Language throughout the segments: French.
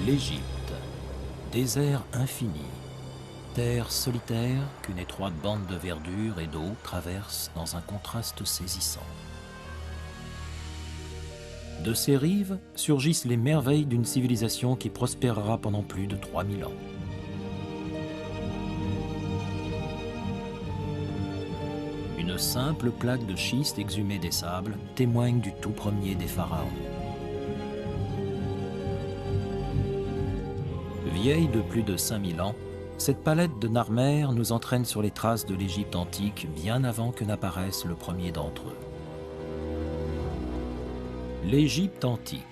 L'Égypte, désert infini, terre solitaire qu'une étroite bande de verdure et d'eau traverse dans un contraste saisissant. De ses rives surgissent les merveilles d'une civilisation qui prospérera pendant plus de 3000 ans. Une simple plaque de schiste exhumée des sables témoigne du tout premier des pharaons. Vieille de plus de 5000 ans, cette palette de Narmer nous entraîne sur les traces de l'Égypte antique bien avant que n'apparaisse le premier d'entre eux. L'Égypte antique,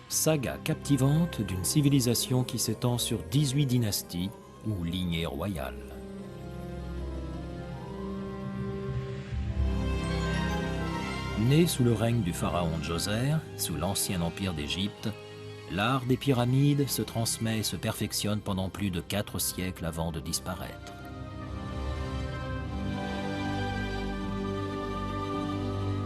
saga captivante d'une civilisation qui s'étend sur 18 dynasties ou lignées royales. Né sous le règne du pharaon Djoser, sous l'ancien empire d'Égypte, l'art des pyramides se transmet et se perfectionne pendant plus de 4 siècles avant de disparaître.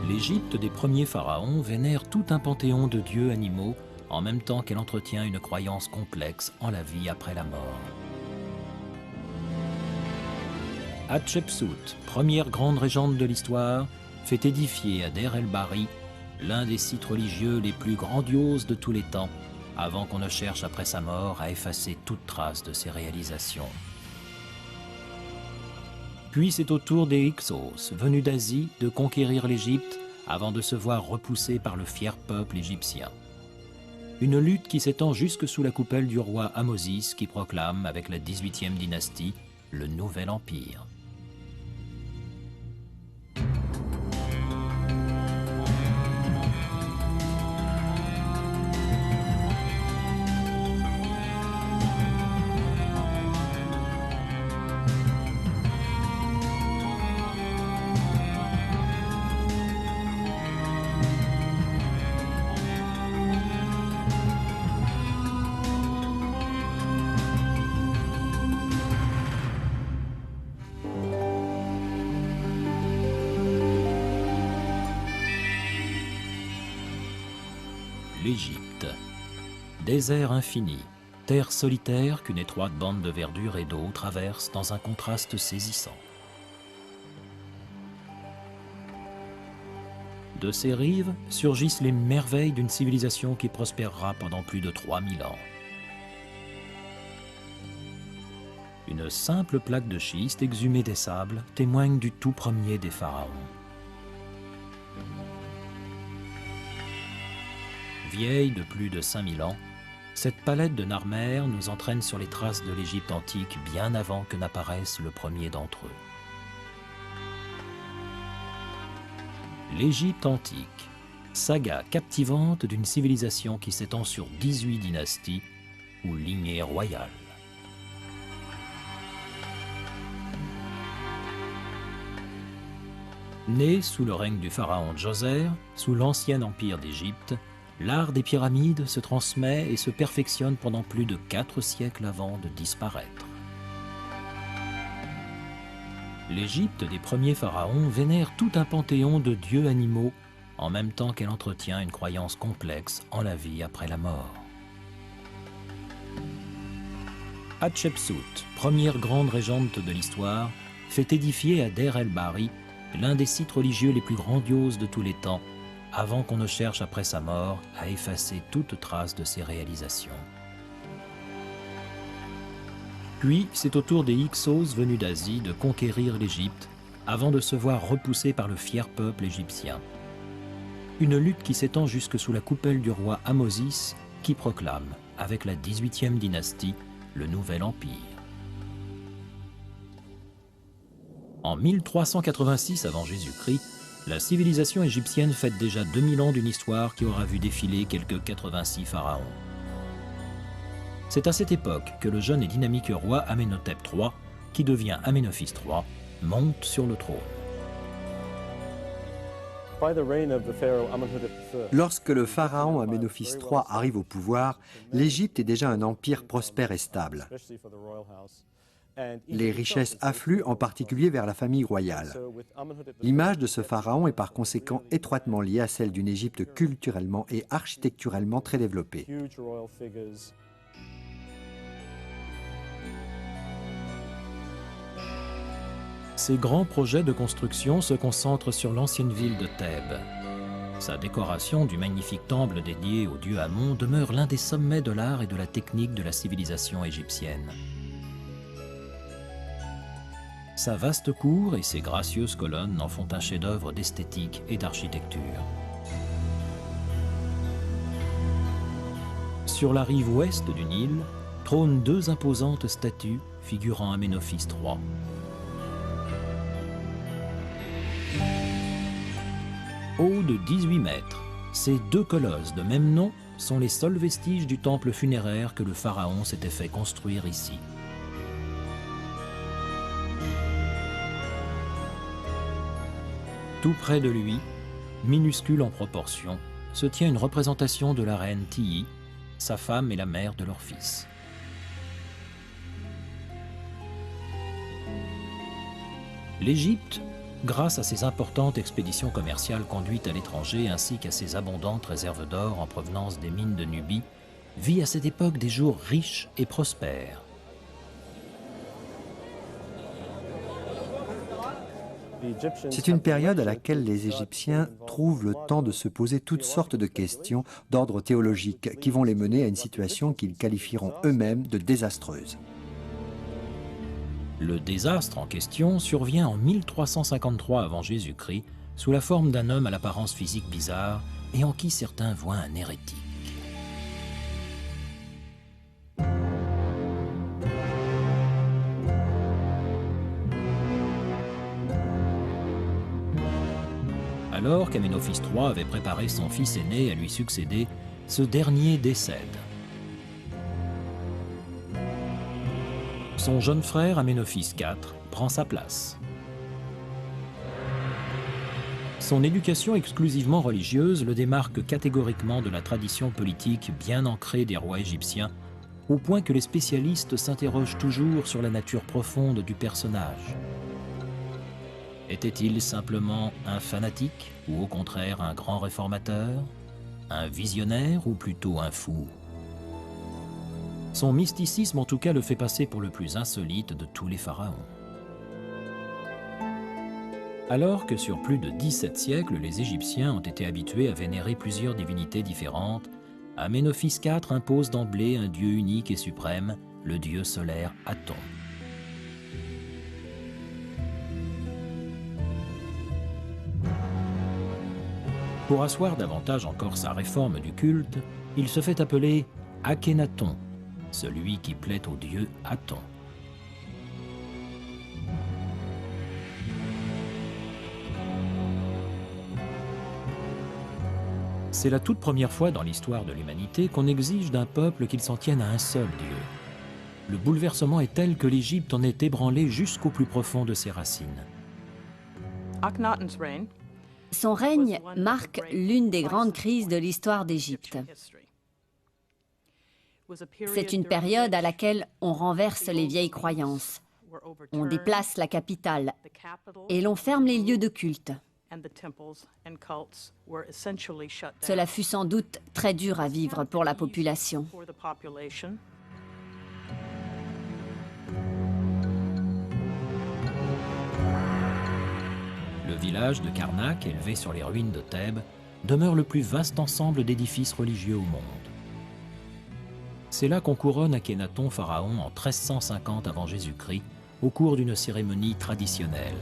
L'Égypte des premiers pharaons vénère tout un panthéon de dieux animaux en même temps qu'elle entretient une croyance complexe en la vie après la mort. Hatshepsut, première grande régente de l'histoire, fait édifier à Der el-Bahri l'un des sites religieux les plus grandioses de tous les temps, avant qu'on ne cherche après sa mort à effacer toute trace de ses réalisations. Puis c'est au tour des Hyksos, venus d'Asie, de conquérir l'Égypte avant de se voir repoussés par le fier peuple égyptien. Une lutte qui s'étend jusque sous la coupole du roi Ahmosis qui proclame, avec la 18e dynastie, le Nouvel Empire. L'Égypte, désert infini, terre solitaire qu'une étroite bande de verdure et d'eau traverse dans un contraste saisissant. De ses rives surgissent les merveilles d'une civilisation qui prospérera pendant plus de 3000 ans. Une simple plaque de schiste exhumée des sables témoigne du tout premier des pharaons. Vieille de plus de 5000 ans, cette palette de Narmer nous entraîne sur les traces de l'Égypte antique bien avant que n'apparaisse le premier d'entre eux. L'Égypte antique, saga captivante d'une civilisation qui s'étend sur 18 dynasties ou lignées royales. Né sous le règne du pharaon Djoser, sous l'ancien empire d'Égypte, l'art des pyramides se transmet et se perfectionne pendant plus de 4 siècles avant de disparaître. L'Égypte des premiers pharaons vénère tout un panthéon de dieux animaux en même temps qu'elle entretient une croyance complexe en la vie après la mort. Hatshepsut, première grande régente de l'histoire, fait édifier à Der el-Bahri l'un des sites religieux les plus grandioses de tous les temps, avant qu'on ne cherche après sa mort à effacer toute trace de ses réalisations. Puis, c'est au tour des Hyksos venus d'Asie de conquérir l'Égypte, avant de se voir repoussés par le fier peuple égyptien. Une lutte qui s'étend jusque sous la coupole du roi Ahmosis, qui proclame, avec la 18e dynastie, le Nouvel Empire. En 1386 avant Jésus-Christ, la civilisation égyptienne fête déjà 2000 ans d'une histoire qui aura vu défiler quelques 86 pharaons. C'est à cette époque que le jeune et dynamique roi Amenhotep III, qui devient Amenophis III, monte sur le trône. Lorsque le pharaon Amenophis III arrive au pouvoir, l'Égypte est déjà un empire prospère et stable. Les richesses affluent en particulier vers la famille royale. L'image de ce pharaon est par conséquent étroitement liée à celle d'une Égypte culturellement et architecturalement très développée. Ses grands projets de construction se concentrent sur l'ancienne ville de Thèbes. Sa décoration du magnifique temple dédié au dieu Amon demeure l'un des sommets de l'art et de la technique de la civilisation égyptienne. Sa vaste cour et ses gracieuses colonnes en font un chef-d'œuvre d'esthétique et d'architecture. Sur la rive ouest du Nil trônent deux imposantes statues figurant Aménophis III. Hauts de 18 mètres, ces deux colosses de même nom sont les seuls vestiges du temple funéraire que le pharaon s'était fait construire ici. Tout près de lui, minuscule en proportion, se tient une représentation de la reine Tiye, sa femme et la mère de leur fils. L'Égypte, grâce à ses importantes expéditions commerciales conduites à l'étranger ainsi qu'à ses abondantes réserves d'or en provenance des mines de Nubie, vit à cette époque des jours riches et prospères. C'est une période à laquelle les Égyptiens trouvent le temps de se poser toutes sortes de questions d'ordre théologique qui vont les mener à une situation qu'ils qualifieront eux-mêmes de désastreuse. Le désastre en question survient en 1353 avant Jésus-Christ sous la forme d'un homme à l'apparence physique bizarre et en qui certains voient un hérétique. Alors qu'Aménophis III avait préparé son fils aîné à lui succéder, ce dernier décède. Son jeune frère Aménophis IV prend sa place. Son éducation exclusivement religieuse le démarque catégoriquement de la tradition politique bien ancrée des rois égyptiens, au point que les spécialistes s'interrogent toujours sur la nature profonde du personnage. Était-il simplement un fanatique ou au contraire un grand réformateur, un visionnaire ou plutôt un fou? Son mysticisme en tout cas le fait passer pour le plus insolite de tous les pharaons. Alors que sur plus de 17 siècles, les Égyptiens ont été habitués à vénérer plusieurs divinités différentes, Aménophis IV impose d'emblée un dieu unique et suprême, le dieu solaire Aton. Pour asseoir davantage encore sa réforme du culte, il se fait appeler Akhénaton, celui qui plaît au dieu Aton. C'est la toute première fois dans l'histoire de l'humanité qu'on exige d'un peuple qu'il s'en tienne à un seul dieu. Le bouleversement est tel que l'Égypte en est ébranlée jusqu'au plus profond de ses racines. Son règne marque l'une des grandes crises de l'histoire d'Égypte. C'est une période à laquelle on renverse les vieilles croyances, on déplace la capitale et l'on ferme les lieux de culte. Cela fut sans doute très dur à vivre pour la population. Le village de Karnak, élevé sur les ruines de Thèbes, demeure le plus vaste ensemble d'édifices religieux au monde. C'est là qu'on couronne Akhénaton pharaon en 1350 avant Jésus-Christ, au cours d'une cérémonie traditionnelle.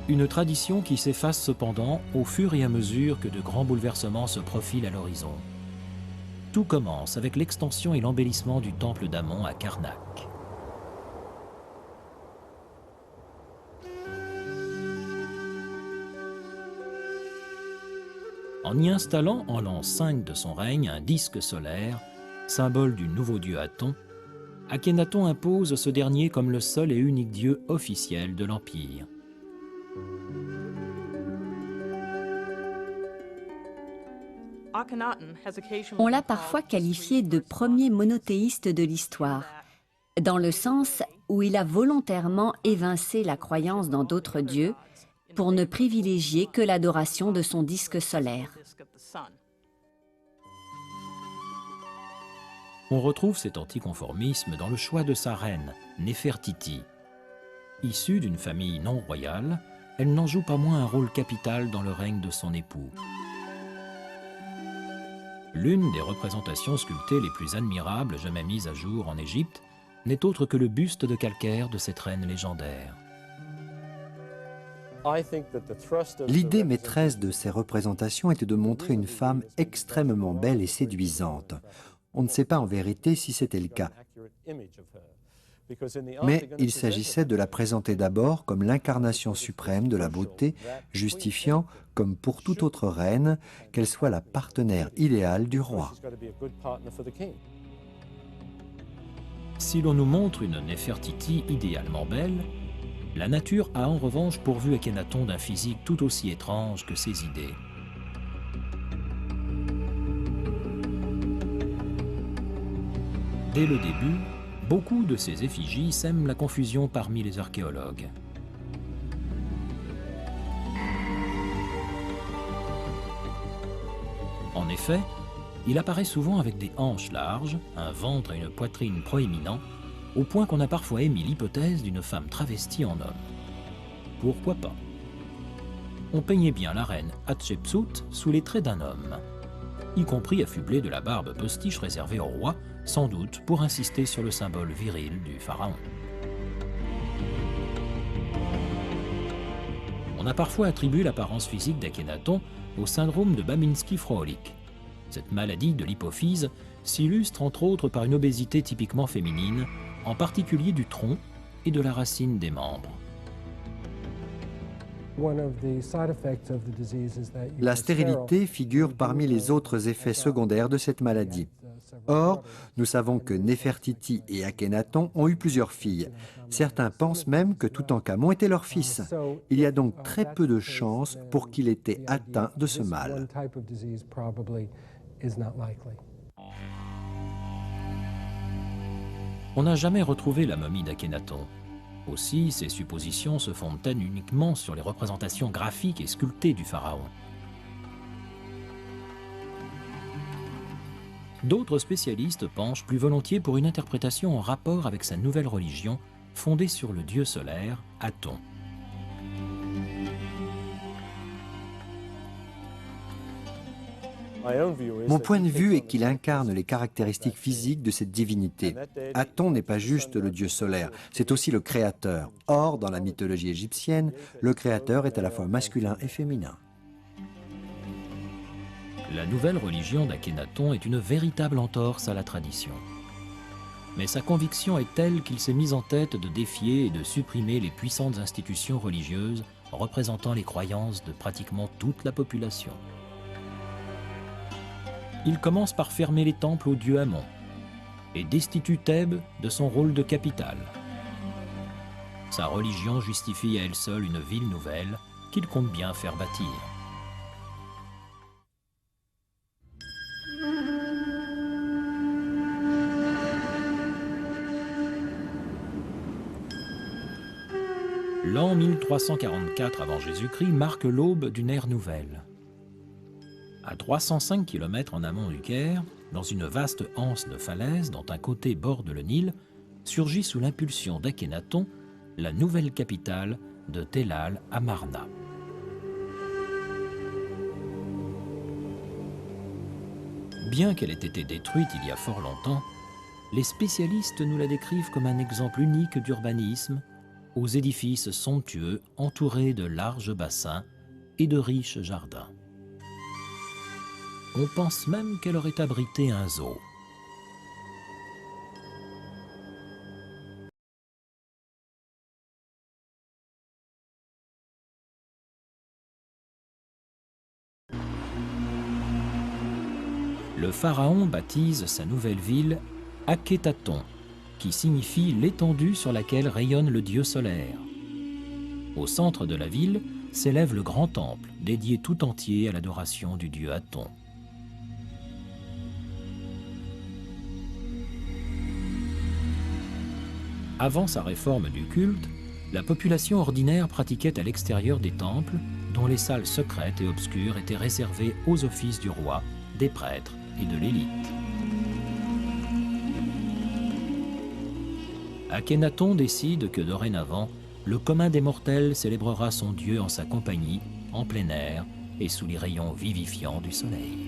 Une tradition qui s'efface cependant au fur et à mesure que de grands bouleversements se profilent à l'horizon. Tout commence avec l'extension et l'embellissement du temple d'Amon à Karnak. En y installant en l'an 5 de son règne un disque solaire, symbole du nouveau dieu Aton, Akhénaton impose ce dernier comme le seul et unique dieu officiel de l'Empire. On l'a parfois qualifié de premier monothéiste de l'histoire, dans le sens où il a volontairement évincé la croyance dans d'autres dieux pour ne privilégier que l'adoration de son disque solaire. On retrouve cet anticonformisme dans le choix de sa reine, Néfertiti. Issue d'une famille non royale, elle n'en joue pas moins un rôle capital dans le règne de son époux. L'une des représentations sculptées les plus admirables jamais mises à jour en Égypte n'est autre que le buste de calcaire de cette reine légendaire. L'idée maîtresse de ces représentations était de montrer une femme extrêmement belle et séduisante. On ne sait pas en vérité si c'était le cas. Mais il s'agissait de la présenter d'abord comme l'incarnation suprême de la beauté, justifiant, comme pour toute autre reine, qu'elle soit la partenaire idéale du roi. Si l'on nous montre une Néfertiti idéalement belle, la nature a en revanche pourvu Akhenaton d'un physique tout aussi étrange que ses idées. Dès le début, beaucoup de ces effigies sèment la confusion parmi les archéologues. En effet, il apparaît souvent avec des hanches larges, un ventre et une poitrine proéminents, au point qu'on a parfois émis l'hypothèse d'une femme travestie en homme. Pourquoi pas? On peignait bien la reine Hatshepsut sous les traits d'un homme, y compris affublée de la barbe postiche réservée au roi, sans doute pour insister sur le symbole viril du pharaon. On a parfois attribué l'apparence physique d'Akhénaton au syndrome de Babinski-Froelich. Cette maladie de l'hypophyse s'illustre entre autres par une obésité typiquement féminine, en particulier du tronc et de la racine des membres. La stérilité figure parmi les autres effets secondaires de cette maladie. Or, nous savons que Néfertiti et Akhénaton ont eu plusieurs filles. Certains pensent même que Toutankhamon était leur fils. Il y a donc très peu de chances pour qu'il ait été atteint de ce mal. On n'a jamais retrouvé la momie d'Akhénaton. Aussi, ces suppositions se fondent-elles uniquement sur les représentations graphiques et sculptées du pharaon. D'autres spécialistes penchent plus volontiers pour une interprétation en rapport avec sa nouvelle religion, fondée sur le dieu solaire, Aton. Mon point de vue est qu'il incarne les caractéristiques physiques de cette divinité. Aton n'est pas juste le dieu solaire, c'est aussi le créateur. Or, dans la mythologie égyptienne, le créateur est à la fois masculin et féminin. La nouvelle religion d'Akhénaton est une véritable entorse à la tradition. Mais sa conviction est telle qu'il s'est mis en tête de défier et de supprimer les puissantes institutions religieuses représentant les croyances de pratiquement toute la population. Il commence par fermer les temples au dieu Amon et destitue Thèbes de son rôle de capitale. Sa religion justifie à elle seule une ville nouvelle qu'il compte bien faire bâtir. L'an 1344 avant Jésus-Christ marque l'aube d'une ère nouvelle. À 305 km en amont du Caire, dans une vaste anse de falaises dont un côté borde le Nil, surgit sous l'impulsion d'Akhénaton la nouvelle capitale de Tel al-Amarna. Bien qu'elle ait été détruite il y a fort longtemps, les spécialistes nous la décrivent comme un exemple unique d'urbanisme, aux édifices somptueux entourés de larges bassins et de riches jardins. On pense même qu'elle aurait abrité un zoo. Le pharaon baptise sa nouvelle ville Akhetaton, qui signifie l'étendue sur laquelle rayonne le dieu solaire. Au centre de la ville s'élève le grand temple, dédié tout entier à l'adoration du dieu Aton. Avant sa réforme du culte, la population ordinaire pratiquait à l'extérieur des temples, dont les salles secrètes et obscures étaient réservées aux offices du roi, des prêtres et de l'élite. Akhénaton décide que dorénavant, le commun des mortels célébrera son dieu en sa compagnie, en plein air et sous les rayons vivifiants du soleil.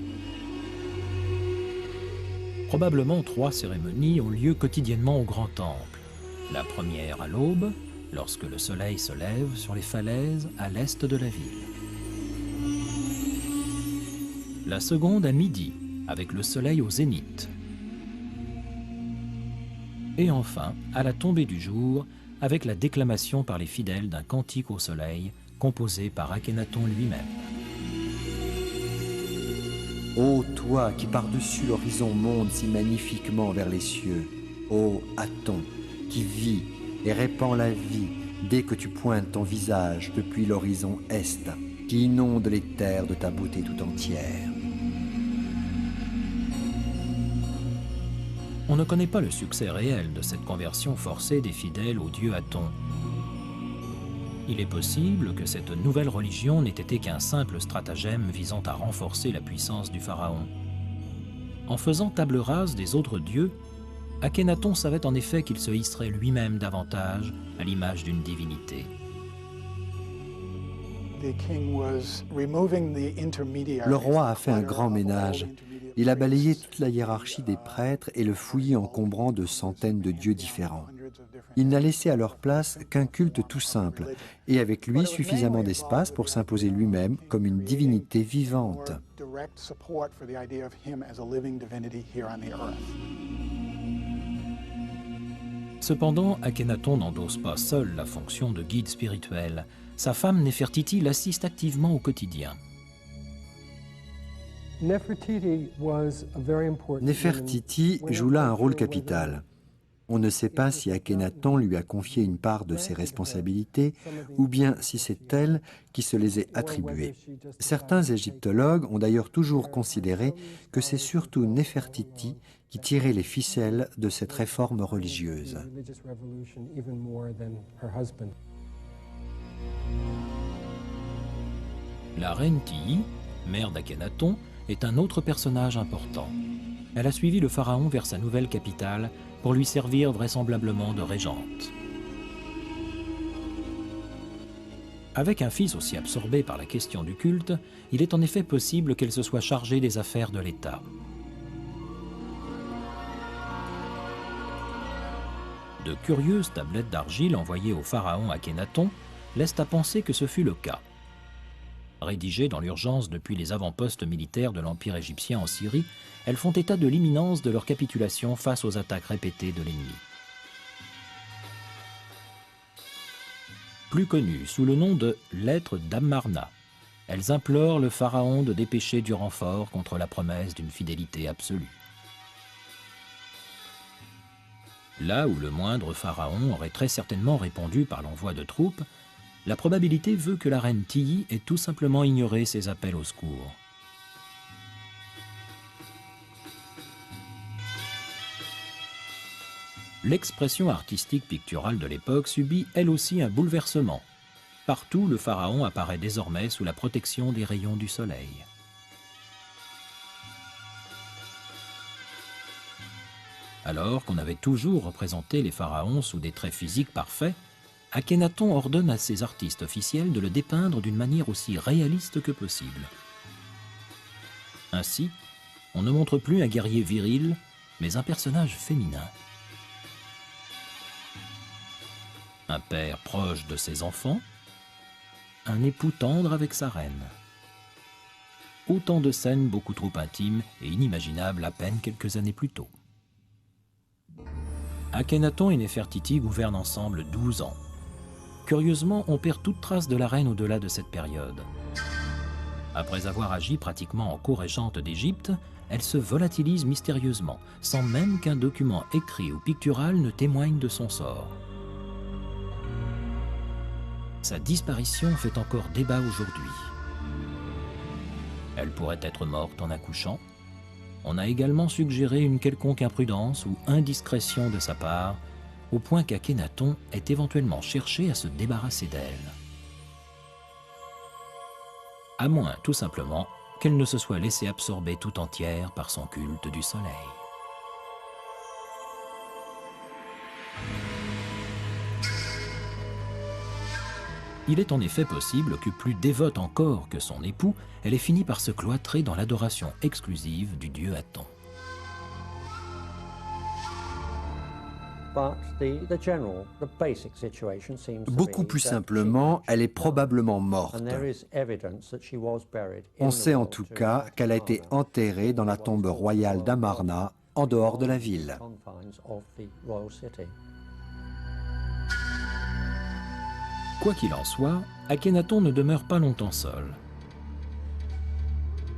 Probablement 3 cérémonies ont lieu quotidiennement au grand temple. La première à l'aube, lorsque le soleil se lève sur les falaises à l'est de la ville. La seconde à midi, avec le soleil au zénith. Et enfin, à la tombée du jour, avec la déclamation par les fidèles d'un cantique au soleil, composé par Akhénaton lui-même. Ô toi qui par-dessus l'horizon monte si magnifiquement vers les cieux, ô Aton qui vit et répand la vie dès que tu pointes ton visage depuis l'horizon est, qui inonde les terres de ta beauté tout entière. On ne connaît pas le succès réel de cette conversion forcée des fidèles au dieu Aton. Il est possible que cette nouvelle religion n'ait été qu'un simple stratagème visant à renforcer la puissance du pharaon. En faisant table rase des autres dieux, Akhénaton savait en effet qu'il se hisserait lui-même davantage à l'image d'une divinité. Le roi a fait un grand ménage. Il a balayé toute la hiérarchie des prêtres et le fouillis encombrant de centaines de dieux différents. Il n'a laissé à leur place qu'un culte tout simple, et avec lui suffisamment d'espace pour s'imposer lui-même comme une divinité vivante. Cependant, Akhénaton n'endosse pas seul la fonction de guide spirituel. Sa femme Néfertiti l'assiste activement au quotidien. Néfertiti joue là un rôle capital. On ne sait pas si Akhénaton lui a confié une part de ses responsabilités ou bien si c'est elle qui se les a attribuées. Certains égyptologues ont d'ailleurs toujours considéré que c'est surtout Néfertiti qui tirait les ficelles de cette réforme religieuse. La reine Tiye, mère d'Akhénaton, est un autre personnage important. Elle a suivi le pharaon vers sa nouvelle capitale pour lui servir vraisemblablement de régente. Avec un fils aussi absorbé par la question du culte, il est en effet possible qu'elle se soit chargée des affaires de l'État. De curieuses tablettes d'argile envoyées au pharaon Akhénaton laissent à penser que ce fut le cas. Rédigées dans l'urgence depuis les avant-postes militaires de l'Empire égyptien en Syrie, elles font état de l'imminence de leur capitulation face aux attaques répétées de l'ennemi. Plus connues sous le nom de « lettres d'Amarna », elles implorent le pharaon de dépêcher du renfort contre la promesse d'une fidélité absolue. Là où le moindre pharaon aurait très certainement répondu par l'envoi de troupes, la probabilité veut que la reine Tiye ait tout simplement ignoré ses appels au secours. L'expression artistique picturale de l'époque subit elle aussi un bouleversement. Partout, le pharaon apparaît désormais sous la protection des rayons du soleil. Alors qu'on avait toujours représenté les pharaons sous des traits physiques parfaits, Akhénaton ordonne à ses artistes officiels de le dépeindre d'une manière aussi réaliste que possible. Ainsi, on ne montre plus un guerrier viril, mais un personnage féminin. Un père proche de ses enfants, un époux tendre avec sa reine. Autant de scènes beaucoup trop intimes et inimaginables à peine quelques années plus tôt. Akhénaton et Néfertiti gouvernent ensemble 12 ans. Curieusement, on perd toute trace de la reine au-delà de cette période. Après avoir agi pratiquement en co-régente d'Égypte, elle se volatilise mystérieusement, sans même qu'un document écrit ou pictural ne témoigne de son sort. Sa disparition fait encore débat aujourd'hui. Elle pourrait être morte en accouchant. On a également suggéré une quelconque imprudence ou indiscrétion de sa part, au point qu'Akhénaton ait éventuellement cherché à se débarrasser d'elle. À moins, tout simplement, qu'elle ne se soit laissée absorber tout entière par son culte du soleil. Il est en effet possible que plus dévote encore que son époux, elle ait fini par se cloîtrer dans l'adoration exclusive du dieu Aton. Beaucoup plus simplement, elle est probablement morte. On sait en tout cas qu'elle a été enterrée dans la tombe royale d'Amarna, en dehors de la ville. Quoi qu'il en soit, Akhénaton ne demeure pas longtemps seul.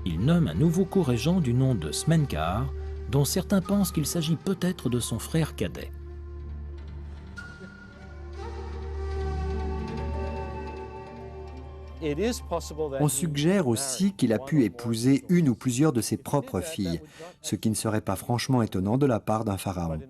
Il nomme un nouveau co-régent du nom de Smenkhar, dont certains pensent qu'il s'agit peut-être de son frère cadet. On suggère aussi qu'il a pu épouser une ou plusieurs de ses propres filles, ce qui ne serait pas franchement étonnant de la part d'un pharaon.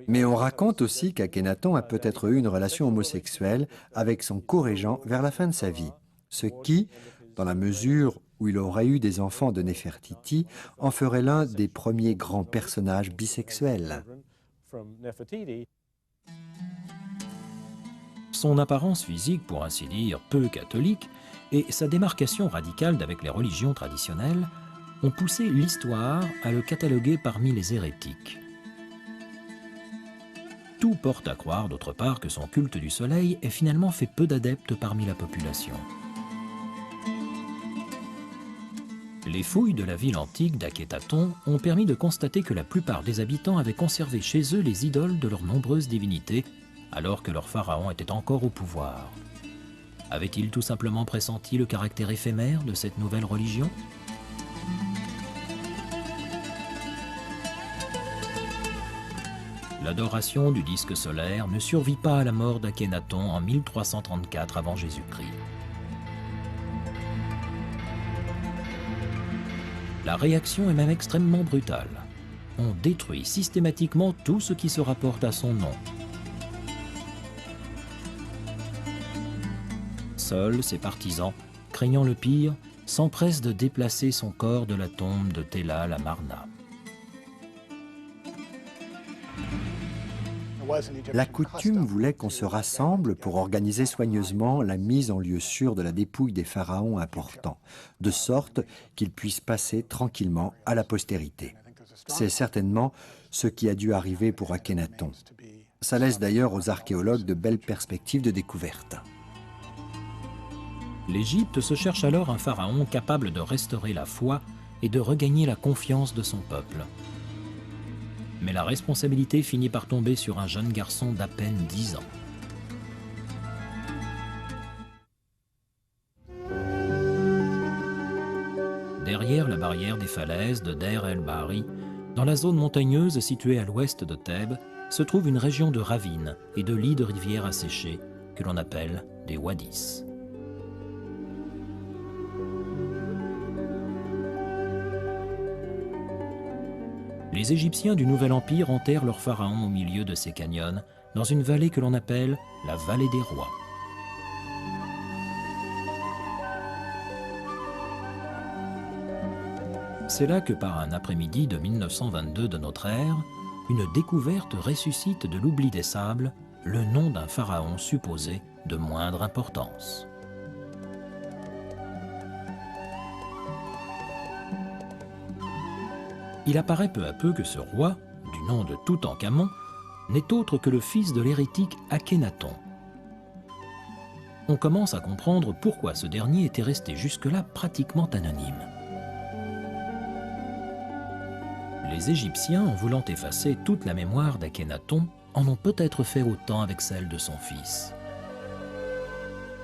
Mais on raconte aussi qu'Akhénaton a peut-être eu une relation homosexuelle avec son co-régent vers la fin de sa vie, ce qui, dans la mesure où il aurait eu des enfants de Néfertiti, en ferait l'un des premiers grands personnages bisexuels. Son apparence physique, pour ainsi dire, peu catholique, et sa démarcation radicale d'avec les religions traditionnelles ont poussé l'histoire à le cataloguer parmi les hérétiques. Tout porte à croire, d'autre part, que son culte du soleil ait finalement fait peu d'adeptes parmi la population. Les fouilles de la ville antique d'Akhénaton ont permis de constater que la plupart des habitants avaient conservé chez eux les idoles de leurs nombreuses divinités, alors que leur pharaon était encore au pouvoir. Avait-il tout simplement pressenti le caractère éphémère de cette nouvelle religion ? L'adoration du disque solaire ne survit pas à la mort d'Akhénaton en 1334 avant Jésus-Christ. La réaction est même extrêmement brutale. On détruit systématiquement tout ce qui se rapporte à son nom. Seuls ses partisans, craignant le pire, s'empressent de déplacer son corps de la tombe de Tellal à Marna. La coutume voulait qu'on se rassemble pour organiser soigneusement la mise en lieu sûr de la dépouille des pharaons importants, de sorte qu'ils puissent passer tranquillement à la postérité. C'est certainement ce qui a dû arriver pour Akhénaton. Ça laisse d'ailleurs aux archéologues de belles perspectives de découverte. L'Égypte se cherche alors un pharaon capable de restaurer la foi et de regagner la confiance de son peuple. Mais la responsabilité finit par tomber sur un jeune garçon d'à peine 10 ans. Derrière la barrière des falaises de Deir el-Bahri, dans la zone montagneuse située à l'ouest de Thèbes, se trouve une région de ravines et de lits de rivières asséchés que l'on appelle des wadis. Les Égyptiens du Nouvel Empire enterrent leur pharaon au milieu de ces canyons, dans une vallée que l'on appelle la vallée des rois. C'est là que par un après-midi de 1922 de notre ère, une découverte ressuscite de l'oubli des sables le nom d'un pharaon supposé de moindre importance. Il apparaît peu à peu que ce roi, du nom de Toutankhamon, n'est autre que le fils de l'hérétique Akhénaton. On commence à comprendre pourquoi ce dernier était resté jusque-là pratiquement anonyme. Les Égyptiens, en voulant effacer toute la mémoire d'Akhénaton, en ont peut-être fait autant avec celle de son fils.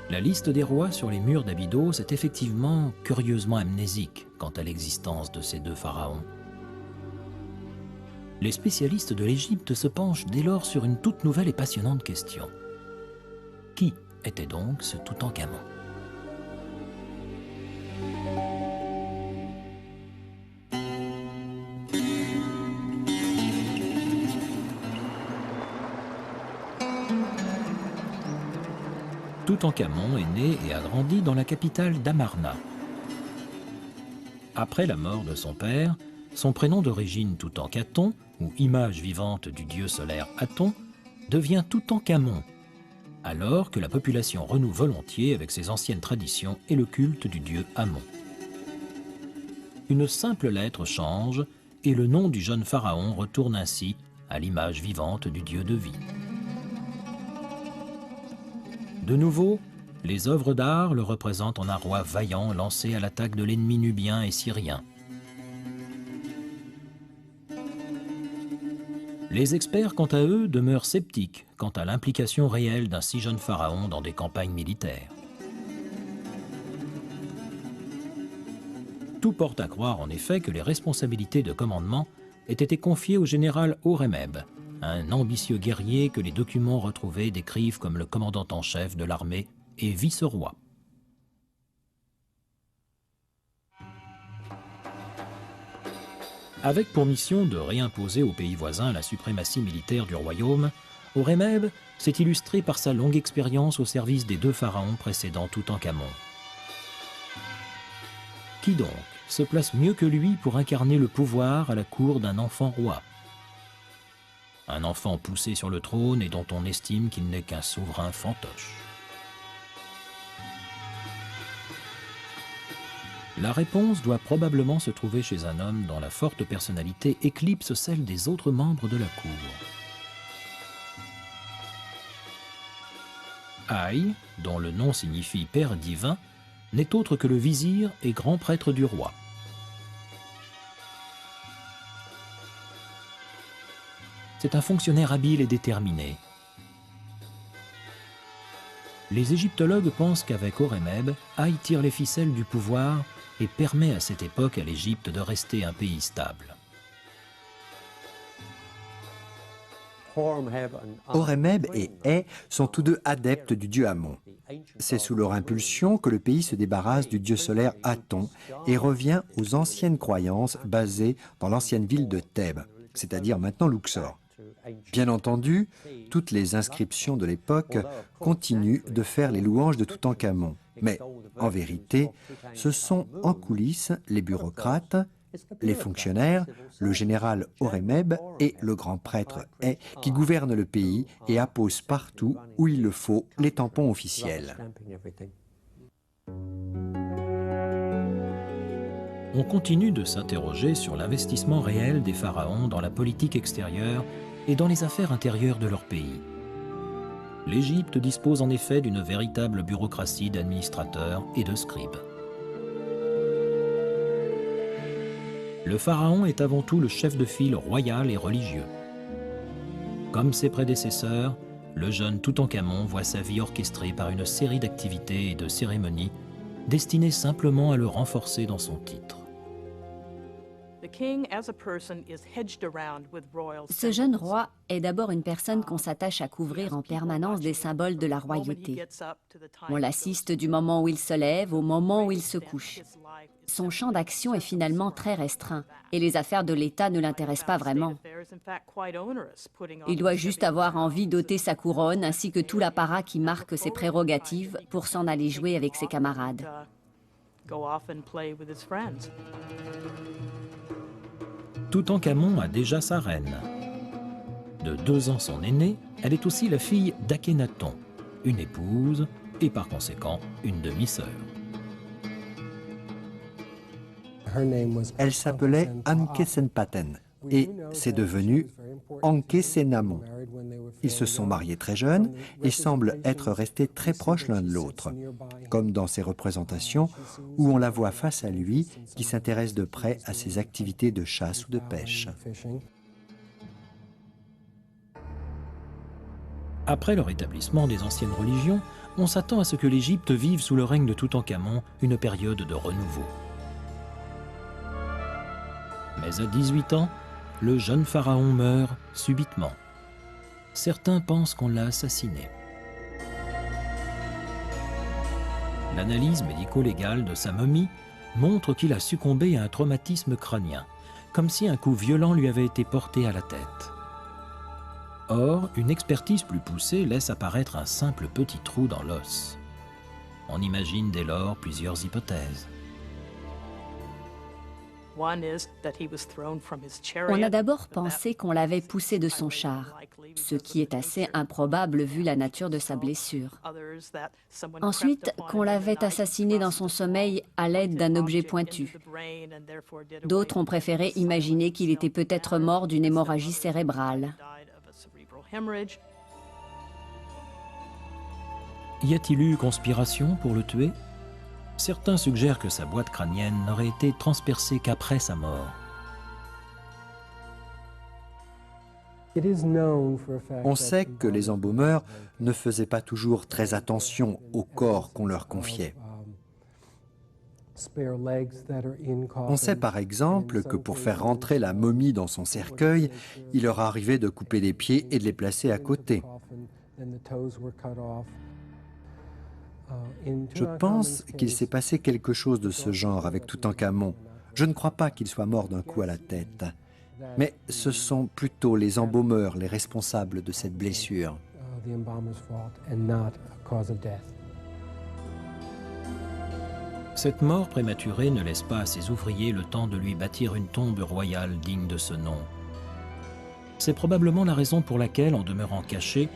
La liste des rois sur les murs d'Abydos est effectivement curieusement amnésique quant à l'existence de ces deux pharaons. Les spécialistes de l'Égypte se penchent dès lors sur une toute nouvelle et passionnante question. Qui était donc ce Toutankhamon ? Toutankhamon est né et a grandi dans la capitale d'Amarna. Après la mort de son père, son prénom d'origine Toutankhaton, ou image vivante du dieu solaire Aton, devient Toutankhamon, alors que la population renoue volontiers avec ses anciennes traditions et le culte du dieu Amon. Une simple lettre change et le nom du jeune pharaon retourne ainsi à l'image vivante du dieu de vie. De nouveau, les œuvres d'art le représentent en un roi vaillant lancé à l'attaque de l'ennemi nubien et syrien. Les experts, quant à eux, demeurent sceptiques quant à l'implication réelle d'un si jeune pharaon dans des campagnes militaires. Tout porte à croire en effet que les responsabilités de commandement aient été confiées au général Horemheb, un ambitieux guerrier que les documents retrouvés décrivent comme le commandant en chef de l'armée et vice-roi. Avec pour mission de réimposer aux pays voisins la suprématie militaire du royaume, Horemheb s'est illustré par sa longue expérience au service des 2 pharaons précédant Toutankhamon. Qui donc se place mieux que lui pour incarner le pouvoir à la cour d'un enfant roi? Un enfant poussé sur le trône et dont on estime qu'il n'est qu'un souverain fantoche. La réponse doit probablement se trouver chez un homme dont la forte personnalité éclipse celle des autres membres de la cour. Aï, dont le nom signifie Père divin, n'est autre que le vizir et grand prêtre du roi. C'est un fonctionnaire habile et déterminé. Les égyptologues pensent qu'avec Horemheb, Aï tire les ficelles du pouvoir et permet à cette époque à l'Égypte de rester un pays stable. Horemheb et Haï sont tous deux adeptes du dieu Amon. C'est sous leur impulsion que le pays se débarrasse du dieu solaire Aton et revient aux anciennes croyances basées dans l'ancienne ville de Thèbes, c'est-à-dire maintenant Luxor. Bien entendu, toutes les inscriptions de l'époque continuent de faire les louanges de Toutankhamon. Mais en vérité, ce sont en coulisses les bureaucrates, les fonctionnaires, le général Horemheb et le grand prêtre Haï qui gouvernent le pays et apposent partout où il le faut les tampons officiels. On continue de s'interroger sur l'investissement réel des pharaons dans la politique extérieure et dans les affaires intérieures de leur pays. L'Égypte dispose en effet d'une véritable bureaucratie d'administrateurs et de scribes. Le pharaon est avant tout le chef de file royal et religieux. Comme ses prédécesseurs, le jeune Toutankhamon voit sa vie orchestrée par une série d'activités et de cérémonies destinées simplement à le renforcer dans son titre. Ce jeune roi est d'abord une personne qu'on s'attache à couvrir en permanence des symboles de la royauté. On l'assiste du moment où il se lève au moment où il se couche. Son champ d'action est finalement très restreint et les affaires de l'État ne l'intéressent pas vraiment. Il doit juste avoir envie d'ôter sa couronne ainsi que tout l'apparat qui marque ses prérogatives pour s'en aller jouer avec ses camarades. Toutankhamon a déjà sa reine. De 2 ans son aînée, elle est aussi la fille d'Akhénaton, une épouse et par conséquent une demi-sœur. Elle s'appelait Ankhesenpaten et c'est devenu Ankhesenamon. Ils se sont mariés très jeunes et semblent être restés très proches l'un de l'autre, comme dans ces représentations où on la voit face à lui qui s'intéresse de près à ses activités de chasse ou de pêche. Après le rétablissement des anciennes religions, on s'attend à ce que l'Égypte vive sous le règne de Toutankhamon une période de renouveau. Mais à 18 ans, le jeune pharaon meurt subitement. Certains pensent qu'on l'a assassiné. L'analyse médico-légale de sa momie montre qu'il a succombé à un traumatisme crânien, comme si un coup violent lui avait été porté à la tête. Or, une expertise plus poussée laisse apparaître un simple petit trou dans l'os. On imagine dès lors plusieurs hypothèses. On a d'abord pensé qu'on l'avait poussé de son char, ce qui est assez improbable vu la nature de sa blessure. Ensuite, qu'on l'avait assassiné dans son sommeil à l'aide d'un objet pointu. D'autres ont préféré imaginer qu'il était peut-être mort d'une hémorragie cérébrale. Y a-t-il eu conspiration pour le tuer? Certains suggèrent que sa boîte crânienne n'aurait été transpercée qu'après sa mort. On sait que les embaumeurs ne faisaient pas toujours très attention au corps qu'on leur confiait. On sait par exemple que pour faire rentrer la momie dans son cercueil, il leur arrivait de couper les pieds et de les placer à côté. Je pense qu'il s'est passé quelque chose de ce genre avec Toutankhamon. Je ne crois pas qu'il soit mort d'un coup à la tête. Mais ce sont plutôt les embaumeurs les responsables de cette blessure. Cette mort prématurée ne laisse pas à ses ouvriers le temps de lui bâtir une tombe royale digne de ce nom. C'est probablement la raison pour laquelle, en demeurant caché,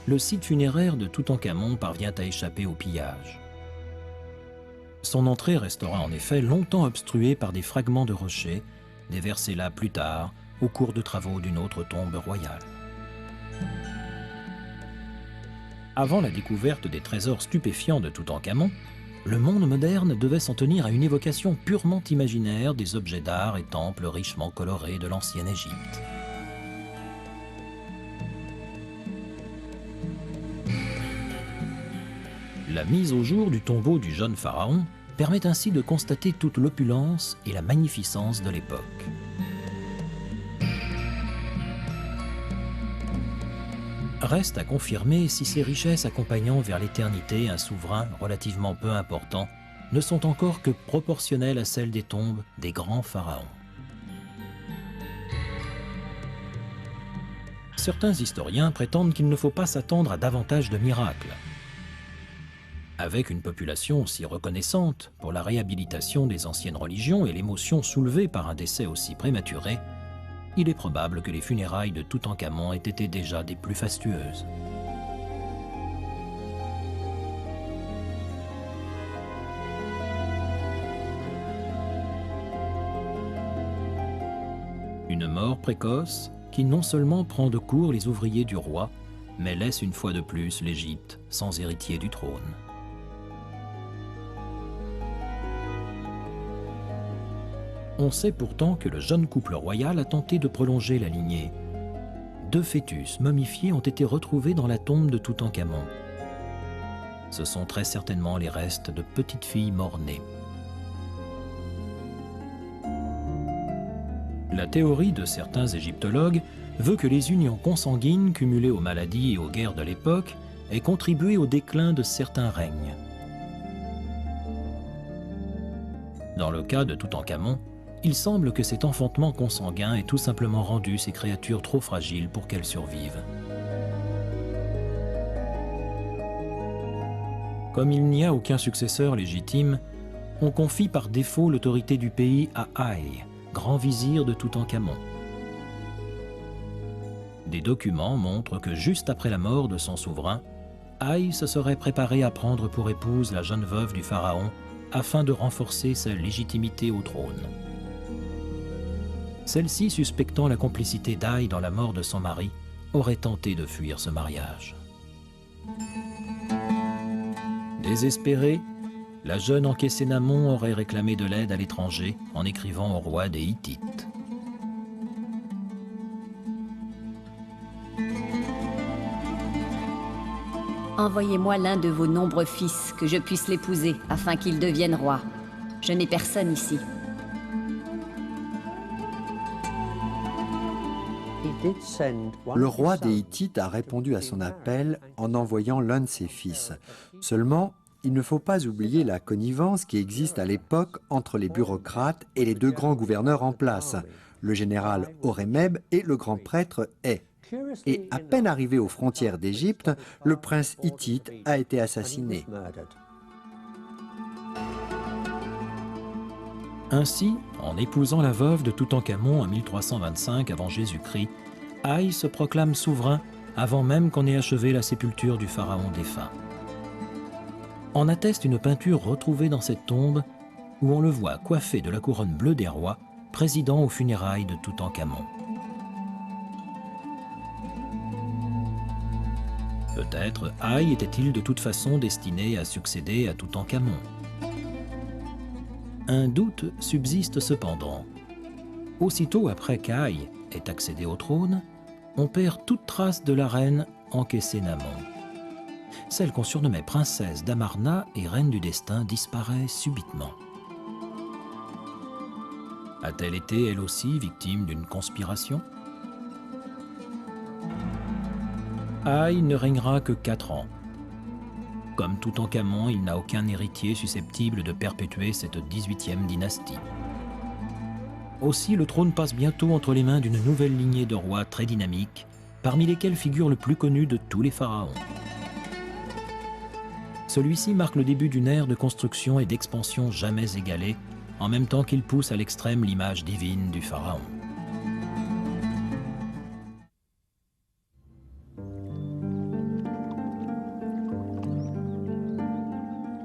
le site funéraire de Toutankhamon parvient à échapper au pillage. Son entrée restera en effet longtemps obstruée par des fragments de rochers, déversés là plus tard, au cours de travaux d'une autre tombe royale. Avant la découverte des trésors stupéfiants de Toutankhamon, le monde moderne devait s'en tenir à une évocation purement imaginaire des objets d'art et temples richement colorés de l'ancienne Égypte. La mise au jour du tombeau du jeune pharaon permet ainsi de constater toute l'opulence et la magnificence de l'époque. Reste à confirmer si ces richesses accompagnant vers l'éternité un souverain relativement peu important ne sont encore que proportionnelles à celles des tombes des grands pharaons. Certains historiens prétendent qu'il ne faut pas s'attendre à davantage de miracles. Avec une population si reconnaissante pour la réhabilitation des anciennes religions et l'émotion soulevée par un décès aussi prématuré, il est probable que les funérailles de Toutankhamon aient été déjà des plus fastueuses. Une mort précoce qui non seulement prend de court les ouvriers du roi, mais laisse une fois de plus l'Égypte sans héritier du trône. On sait pourtant que le jeune couple royal a tenté de prolonger la lignée. 2 fœtus momifiés ont été retrouvés dans la tombe de Toutankhamon. Ce sont très certainement les restes de petites filles mort-nées. La théorie de certains égyptologues veut que les unions consanguines cumulées aux maladies et aux guerres de l'époque aient contribué au déclin de certains règnes. Dans le cas de Toutankhamon, il semble que cet enfantement consanguin ait tout simplement rendu ces créatures trop fragiles pour qu'elles survivent. Comme il n'y a aucun successeur légitime, on confie par défaut l'autorité du pays à Haï, grand vizir de Toutankhamon. Des documents montrent que juste après la mort de son souverain, Haï se serait préparé à prendre pour épouse la jeune veuve du pharaon afin de renforcer sa légitimité au trône. Celle-ci, suspectant la complicité d'Haï dans la mort de son mari, aurait tenté de fuir ce mariage. Désespérée, la jeune Ankhésénamon aurait réclamé de l'aide à l'étranger en écrivant au roi des Hittites. Envoyez-moi l'un de vos nombreux fils, que je puisse l'épouser, afin qu'il devienne roi. Je n'ai personne ici. Le roi des Hittites a répondu à son appel en envoyant l'un de ses fils. Seulement, il ne faut pas oublier la connivence qui existe à l'époque entre les bureaucrates et les 2 grands gouverneurs en place, le général Horemheb et le grand prêtre Hay. Et à peine arrivé aux frontières d'Égypte, le prince hittite a été assassiné. Ainsi, En épousant la veuve de Toutankhamon en 1325 avant Jésus-Christ, Haï se proclame souverain avant même qu'on ait achevé la sépulture du pharaon défunt. En atteste une peinture retrouvée dans cette tombe où on le voit coiffé de la couronne bleue des rois, présidant aux funérailles de Toutankhamon. Peut-être Haï était-il de toute façon destiné à succéder à Toutankhamon. Un doute subsiste cependant. Aussitôt après qu'Haï ait accédé au trône, on perd toute trace de la reine Ankhésénamon. Celle qu'on surnommait princesse d'Amarna et reine du destin disparaît subitement. A-t-elle été elle aussi victime d'une conspiration? Haï ne régnera que 4 ans. Comme Toutankhamon, il n'a aucun héritier susceptible de perpétuer cette 18e dynastie. Aussi, le trône passe bientôt entre les mains d'une nouvelle lignée de rois très dynamiques, parmi lesquels figure le plus connu de tous les pharaons. Celui-ci marque le début d'une ère de construction et d'expansion jamais égalée, en même temps qu'il pousse à l'extrême l'image divine du pharaon.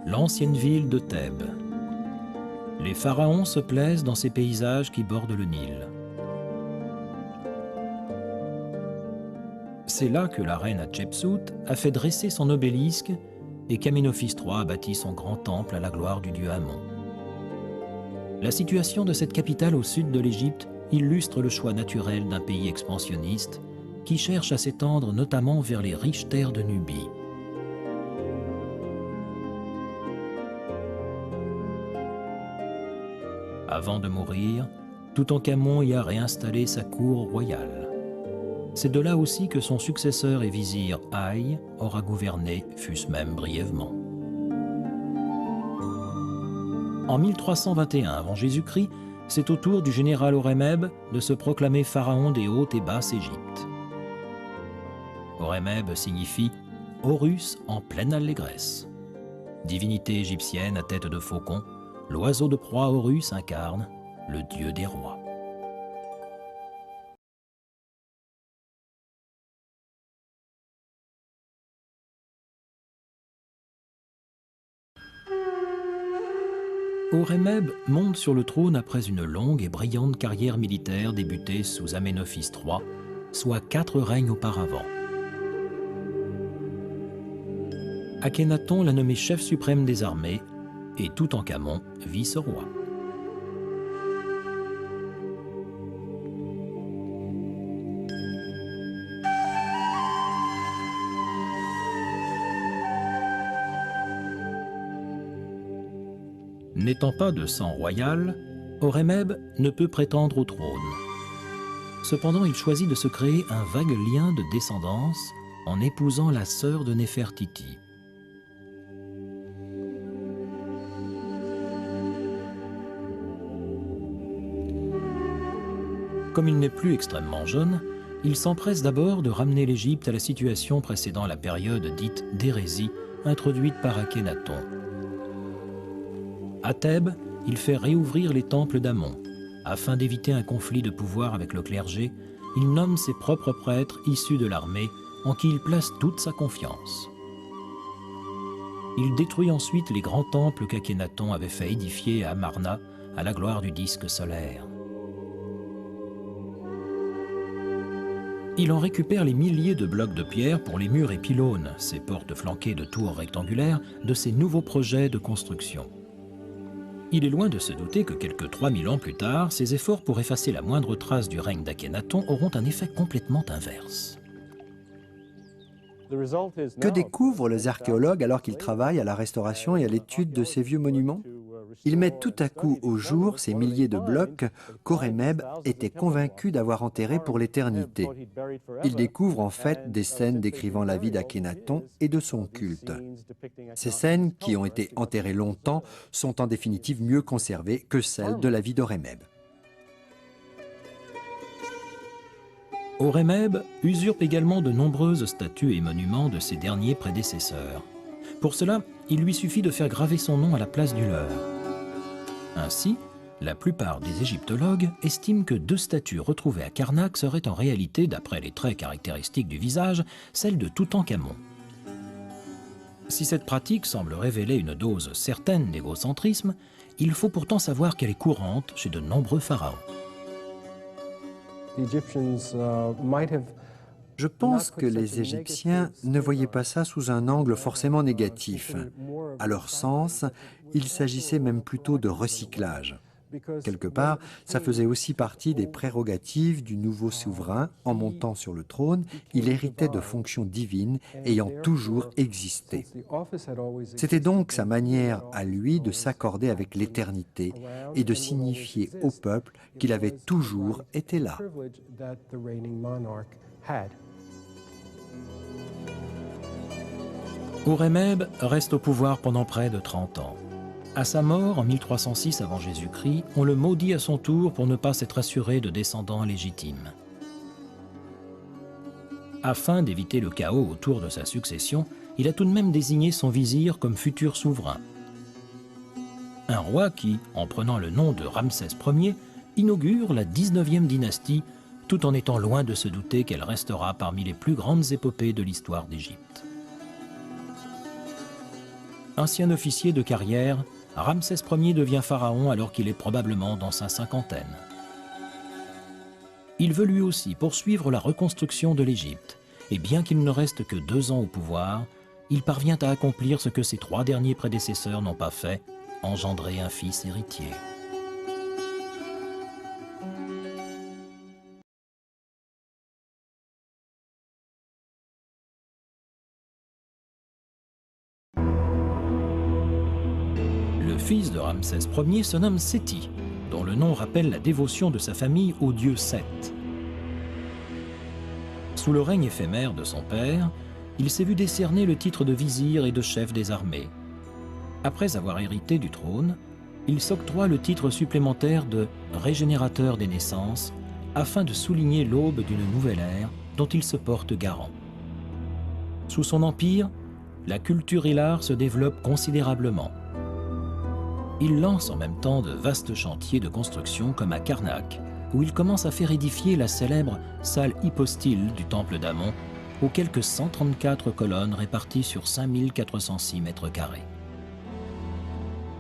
L'ancienne ville de Thèbes. Les pharaons se plaisent dans ces paysages qui bordent le Nil. C'est là que la reine Hatshepsut a fait dresser son obélisque et qu'Amenophis III a bâti son grand temple à la gloire du dieu Amon. La situation de cette capitale au sud de l'Égypte illustre le choix naturel d'un pays expansionniste qui cherche à s'étendre notamment vers les riches terres de Nubie. Avant de mourir, Toutankhamon y a réinstallé sa cour royale. C'est de là aussi que son successeur et vizir Haï aura gouverné, fût-ce même brièvement. En 1321 avant Jésus-Christ, c'est au tour du général Horemheb de se proclamer pharaon des Hautes et Basses Égyptes. Horemheb signifie « Horus en pleine allégresse ». Divinité égyptienne à tête de faucon, l'oiseau de proie Horus incarne le dieu des rois. Horemheb monte sur le trône après une longue et brillante carrière militaire débutée sous Amenophis III, soit 4 règnes auparavant. Akhénaton l'a nommé chef suprême des armées et Toutankhamon vice-roi. N'étant pas de sang royal, Horemheb ne peut prétendre au trône. Cependant, il choisit de se créer un vague lien de descendance en épousant la sœur de Néfertiti. Comme il n'est plus extrêmement jeune, il s'empresse d'abord de ramener l'Égypte à la situation précédant la période dite d'hérésie introduite par Akhénaton. À Thèbes, il fait réouvrir les temples d'Amon. Afin d'éviter un conflit de pouvoir avec le clergé, il nomme ses propres prêtres issus de l'armée en qui il place toute sa confiance. Il détruit ensuite les grands temples qu'Akhénaton avait fait édifier à Amarna à la gloire du disque solaire. Il en récupère les milliers de blocs de pierre pour les murs et pylônes, ces portes flanquées de tours rectangulaires, de ses nouveaux projets de construction. Il est loin de se douter que quelques 3000 ans plus tard, ses efforts pour effacer la moindre trace du règne d'Akhénaton auront un effet complètement inverse. Que découvrent les archéologues alors qu'ils travaillent à la restauration et à l'étude de ces vieux monuments? Ils mettent tout à coup au jour ces milliers de blocs qu'Horemheb était convaincu d'avoir enterrés pour l'éternité. Ils découvrent en fait des scènes décrivant la vie d'Akhénaton et de son culte. Ces scènes, qui ont été enterrées longtemps, sont en définitive mieux conservées que celles de la vie d'Horemheb. Horemheb usurpe également de nombreuses statues et monuments de ses derniers prédécesseurs. Pour cela, il lui suffit de faire graver son nom à la place du leur. Ainsi, La plupart des égyptologues estiment que 2 statues retrouvées à Karnak seraient en réalité, d'après les traits caractéristiques du visage, celles de Toutankhamon. Si cette pratique semble révéler une dose certaine d'égocentrisme, il faut pourtant savoir qu'elle est courante chez de nombreux pharaons. Je pense que les Égyptiens ne voyaient pas ça sous un angle forcément négatif. À leur sens, il s'agissait même plutôt de recyclage. Quelque part, ça faisait aussi partie des prérogatives du nouveau souverain. En montant sur le trône, il héritait de fonctions divines ayant toujours existé. C'était donc sa manière à lui de s'accorder avec l'éternité et de signifier au peuple qu'il avait toujours été là. Horemheb reste au pouvoir pendant près de 30 ans. À sa mort, en 1306 avant Jésus-Christ, on le maudit à son tour pour ne pas s'être assuré de descendants légitimes. Afin d'éviter le chaos autour de sa succession, il a tout de même désigné son vizir comme futur souverain. Un roi qui, en prenant le nom de Ramsès Ier, inaugure la 19e dynastie, tout en étant loin de se douter qu'elle restera parmi les plus grandes épopées de l'histoire d'Égypte. Ancien officier de carrière, Ramsès Ier devient pharaon alors qu'il est probablement dans sa cinquantaine. Il veut lui aussi poursuivre la reconstruction de l'Égypte, et bien qu'il ne reste que 2 ans au pouvoir, il parvient à accomplir ce que ses 3 derniers prédécesseurs n'ont pas fait, engendrer un fils héritier. Le fils de Ramsès Ier se nomme Séti, dont le nom rappelle la dévotion de sa famille au dieu Seth. Sous le règne éphémère de son père, il s'est vu décerner le titre de vizir et de chef des armées. Après avoir hérité du trône, il s'octroie le titre supplémentaire de régénérateur des naissances afin de souligner l'aube d'une nouvelle ère dont il se porte garant. Sous son empire, la culture et l'art se développent considérablement. Il lance en même temps de vastes chantiers de construction comme à Karnak, où il commence à faire édifier la célèbre salle hypostyle du temple d'Amon, aux quelques 134 colonnes réparties sur 5406 mètres carrés.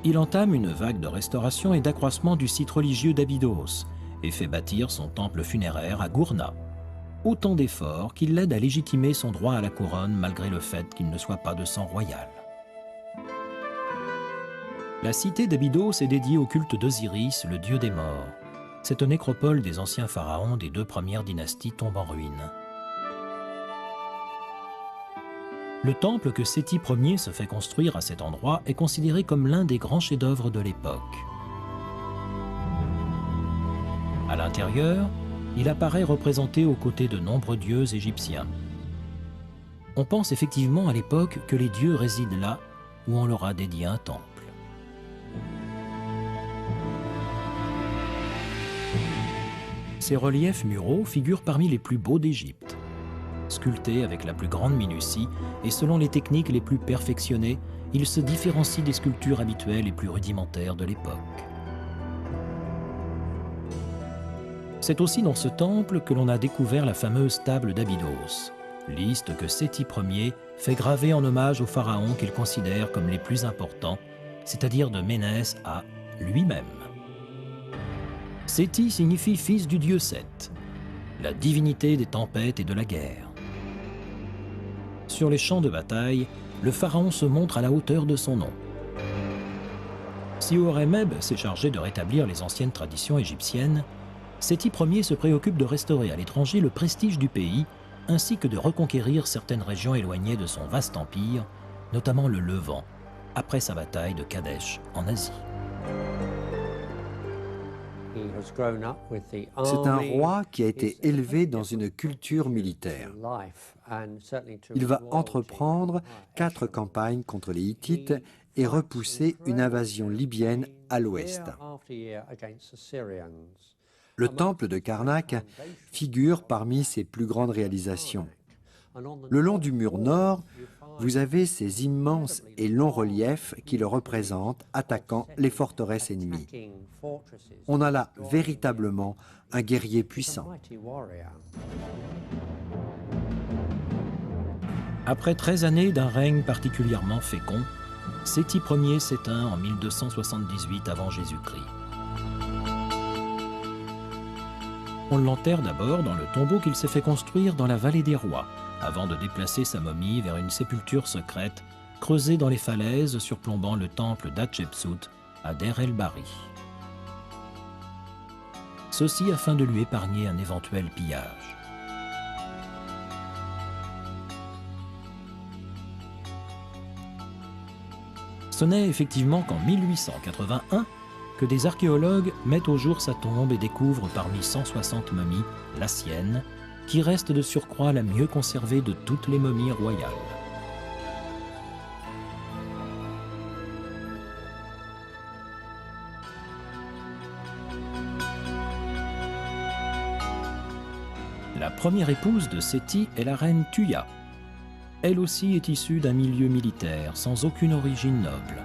Il entame une vague de restauration et d'accroissement du site religieux d'Abydos et fait bâtir son temple funéraire à Gourna. Autant d'efforts qui l'aident à légitimer son droit à la couronne malgré le fait qu'il ne soit pas de sang royal. La cité d'Abydos est dédiée au culte d'Osiris, le dieu des morts. Cette nécropole des anciens pharaons des 2 premières dynasties tombe en ruine. Le temple que Séti Ier se fait construire à cet endroit est considéré comme l'un des grands chefs-d'œuvre de l'époque. À l'intérieur, il apparaît représenté aux côtés de nombreux dieux égyptiens. On pense effectivement à l'époque que les dieux résident là où on leur a dédié un temple. Ces reliefs muraux figurent parmi les plus beaux d'Égypte. Sculptés avec la plus grande minutie et selon les techniques les plus perfectionnées, ils se différencient des sculptures habituelles et plus rudimentaires de l'époque. C'est aussi dans ce temple que l'on a découvert la fameuse table d'Abydos, liste que Séti Ier fait graver en hommage aux pharaons qu'il considère comme les plus importants, c'est-à-dire de Ménès à lui-même. Séti signifie fils du dieu Seth, la divinité des tempêtes et de la guerre. Sur les champs de bataille, le pharaon se montre à la hauteur de son nom. Si Horemheb s'est chargé de rétablir les anciennes traditions égyptiennes, Séti Ier se préoccupe de restaurer à l'étranger le prestige du pays, ainsi que de reconquérir certaines régions éloignées de son vaste empire, notamment le Levant, après sa bataille de Kadesh en Asie. C'est un roi qui a été élevé dans une culture militaire. Il va entreprendre 4 campagnes contre les Hittites et repousser une invasion libyenne à l'ouest. Le temple de Karnak figure parmi ses plus grandes réalisations. Le long du mur nord, vous avez ces immenses et longs reliefs qui le représentent attaquant les forteresses ennemies. On a là véritablement un guerrier puissant. Après 13 années d'un règne particulièrement fécond, Séti Ier s'éteint en 1278 avant Jésus-Christ. On l'enterre d'abord dans le tombeau qu'il s'est fait construire dans la vallée des rois, avant de déplacer sa momie vers une sépulture secrète creusée dans les falaises surplombant le temple d'Hatchepsout à Der el-Bahri. Ceci afin de lui épargner un éventuel pillage. Ce n'est effectivement qu'en 1881 que des archéologues mettent au jour sa tombe et découvrent parmi 160 momies la sienne, qui reste de surcroît la mieux conservée de toutes les momies royales. La première épouse de Séti est la reine Tuya. Elle aussi est issue d'un milieu militaire, sans aucune origine noble.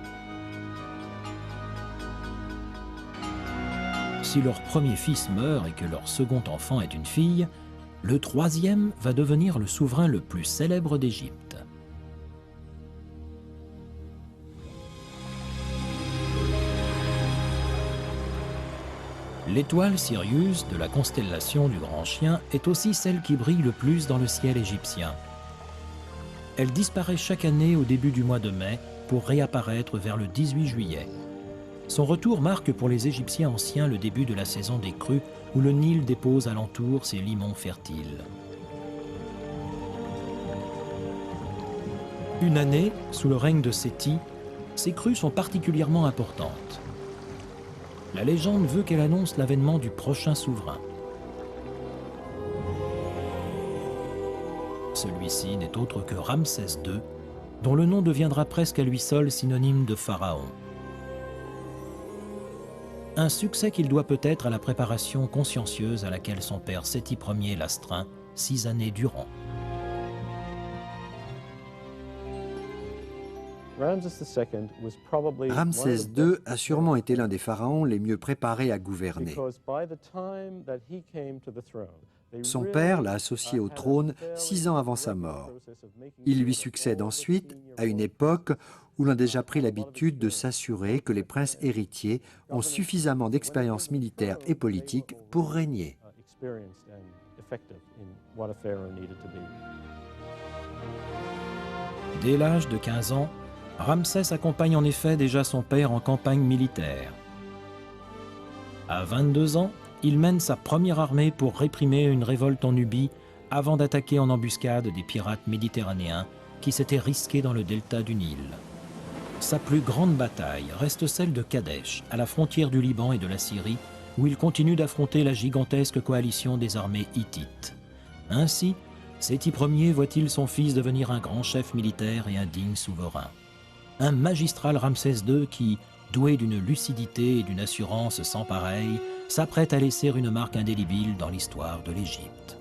Si leur premier fils meurt et que leur second enfant est une fille, le troisième va devenir le souverain le plus célèbre d'Égypte. L'étoile Sirius de la constellation du Grand Chien est aussi celle qui brille le plus dans le ciel égyptien. Elle disparaît chaque année au début du mois de mai pour réapparaître vers le 18 juillet. Son retour marque pour les Égyptiens anciens le début de la saison des crues où le Nil dépose alentour ses limons fertiles. Une année, sous le règne de Séti, ces crues sont particulièrement importantes. La légende veut qu'elle annonce l'avènement du prochain souverain. Celui-ci n'est autre que Ramsès II, dont le nom deviendra presque à lui seul synonyme de pharaon. Un succès qu'il doit peut-être à la préparation consciencieuse à laquelle son père Séti Ier l'astreint 6 années durant. Ramsès II a sûrement été l'un des pharaons les mieux préparés à gouverner. Son père l'a associé au trône 6 ans avant sa mort. Il lui succède ensuite à une époque où l'on a déjà pris l'habitude de s'assurer que les princes héritiers ont suffisamment d'expérience militaire et politique pour régner. Dès l'âge de 15 ans, Ramsès accompagne en effet déjà son père en campagne militaire. À 22 ans, il mène sa première armée pour réprimer une révolte en Nubie avant d'attaquer en embuscade des pirates méditerranéens qui s'étaient risqués dans le delta du Nil. Sa plus grande bataille reste celle de Kadesh, à la frontière du Liban et de la Syrie, où il continue d'affronter la gigantesque coalition des armées hittites. Ainsi, Séti Ier voit-il son fils devenir un grand chef militaire et un digne souverain. Un magistral Ramsès II qui, doué d'une lucidité et d'une assurance sans pareille, s'apprête à laisser une marque indélébile dans l'histoire de l'Égypte.